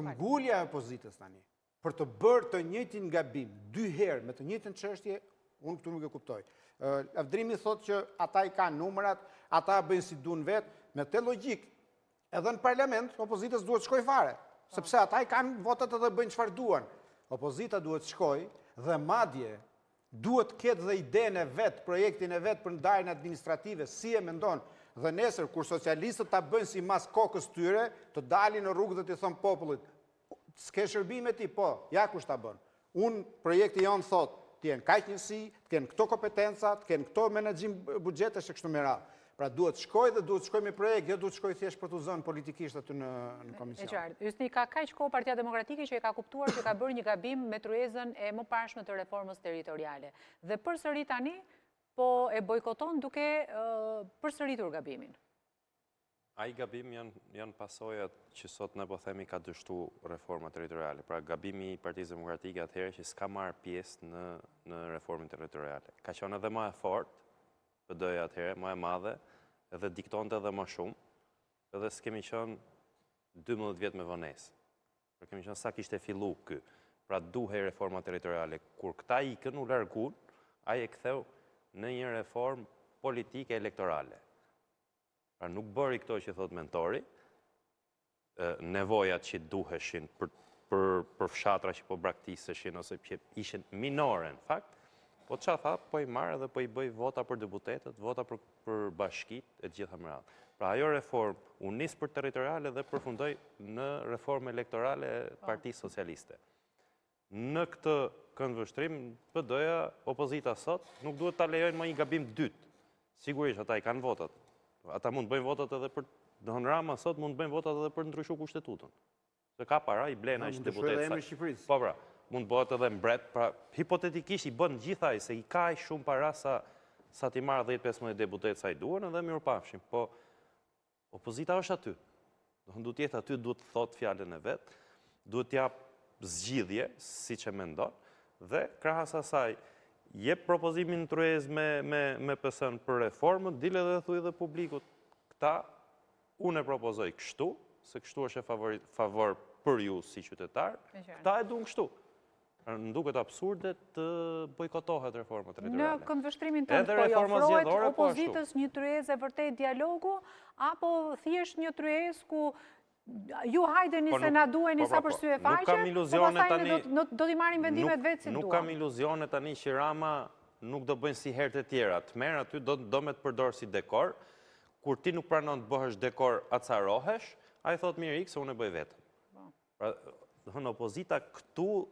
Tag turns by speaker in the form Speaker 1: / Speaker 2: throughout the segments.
Speaker 1: Ngulja e opozitës tani, për të bërë të njëjtin gabim, 2 herë me të njëjtën çështje, unë këtu nuk e kuptoj. Lavdrimi thotë që ata i kanë numrat, ata bëjnë si duan vetë, me të logjik, edhe në parlament, opozitës duhet shkoj fare, sepse ata i kanë votat edhe bëjnë çfarë duan. Opozita duhet shkoj dhe madje duhet ketë dhe idenë e vetë, projektin e vetë për ndarjen administrative, si e mendon, dhe nesër, kur socialistët ta bëjnë si mas kokës tyre, të dalin në rrugë dhe të thonë popullit, s'ke shërbime ti, po, ja kush ta bën. Unë, projekti jonë thotë, t'jenë kaq njësi, t'kenë këto kompetenca, t'kenë këto menaxhim buxhetesh e kështu me radhë. Pra duhet shkoj dhe duhet shkoj me projekt, jo duhet shkoj thjesht për të zënë politikisht aty në komision.
Speaker 2: E qartë. Ysti ka kaq kohë Partia Demokratike që e ka kuptuar që ka bërë një gabim me tryezën e mëparshme të reformës territoriale. Dhe përsëri tani po e bojkoton duke përsëritur gabimin.
Speaker 3: Ai gabim janë pasojat që sot ne po themi ka dështu reforma territoriale. Pra gabimi i Partisë Demokratike atëherë që s'ka marrë pjesë në reformën territoriale. Ka qenë edhe më e fortë, PD-ja atëherë, më e madhe, edhe diktonte edhe më shumë, edhe s'kemi qenë 12 vjet me vonesë. Pra kemi qenë sa kishte fillu ky. Pra duhej reforma territoriale. Kur këta ikën u largun, ai e ktheu në një reformë politike elektorale. Pra nuk bëri këto që thot mentori, nevojat që duheshin për fshatra që po braktiseshin ose që ishin minore në fakt, po çfarë tha, po i marrë dhe po i bëj vota për deputetët, vota për bashkit e gjitha më radhë. Pra ajo reformë u nis për territoriale dhe përfundoi në reformë elektorale e Partisë Socialiste. Në këtë këndvështrim, PD-ja, opozita sot, nuk duhet ta lejojnë më një gabim dytë. Sigurisht ata i kanë votat. Ata mund të bëjnë votat edhe për Don Rama sot mund të bëjnë votat edhe për ndryshu kushtetutën. Se ka para, i blena ishte deputet. Po pra, mund të bëhet edhe mbret, pra hipotetikisht i bën gjithaj se i ka shumë para sa ti marrë 10-15 deputet sa i duhen edhe mirupafshim. Po opozita është aty. Duhet jetë aty, duhet të thotë fjalën e vet, duhet t'jap zgjidhje siç e mendon dhe krahas asaj jep propozimin tryez me PS-n për reformën, dile dhe thuj dhe publikut, këta unë e propozoj kështu, se kështu është e favor për ju si qytetar, këta e duan kështu. Më duket absurde të bojkotohet reforma territoriale.
Speaker 2: Në këndvështrimin tënd, po i ofrohet opozitës një tryez e vërtet dialogu, apo thjesht një tryez ku ju hajdeni se na duheni sa për sy e faqe, po pastaj do t'i marrim vendimet vetë si duan.
Speaker 3: Nuk kam iluzione tani që Rama nuk do bëjnë si herët e tjera. Të merr aty do me të përdor si dekor. Kur ti nuk pranon të bëhesh dekor, acarohesh, ai thot mirë ik se unë e bëj vetëm. Pra, në opozita këtu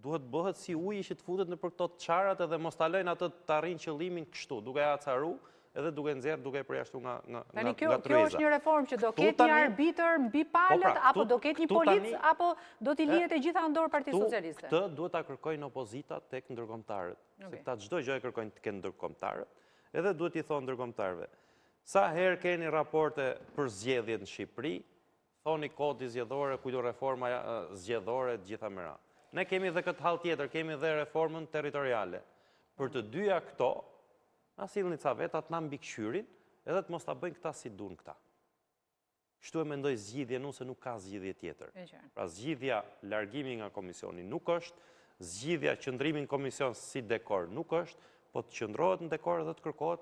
Speaker 3: duhet bëhet si uji që të futet nëpër këto çarat edhe mos ta lëjnë atë të arrijnë qëllimin kështu, duke acaru edhe duke nxjerr, duke përjashtu nga tryeza.
Speaker 2: Kjo është një reformë që do ketë një arbitër mbi palët, apo do ketë një polic, apo do t'i lihet e gjitha në dorë Partisë Socialiste?
Speaker 3: Këtë duhet ta kërkojnë opozita tek ndërkombëtarët. Se këta çdo gjë e kërkojnë tek ndërkombëtarët, edhe duhet i thonë ndërkombëtarëve. Sa herë keni raporte për zgjedhjet në Shqipëri, thoni kodi zgjedhore, kujto reforma zgjedhore gjitha me radhë. Ne kemi edhe këtë hall tjetër, kemi edhe reformën territoriale. Për të dyja këto, na sillni ca vetat na mbikëqyrin, edhe të mos ta bëjnë këta si duan këta. Kështu e mendoj zgjidhjen unë se nuk ka zgjidhje tjetër. Pra zgjidhja largimi nga komisioni nuk është, zgjidhja qëndrimi në komision si dekor nuk është, po të qëndrohet në dekor dhe të kërkohet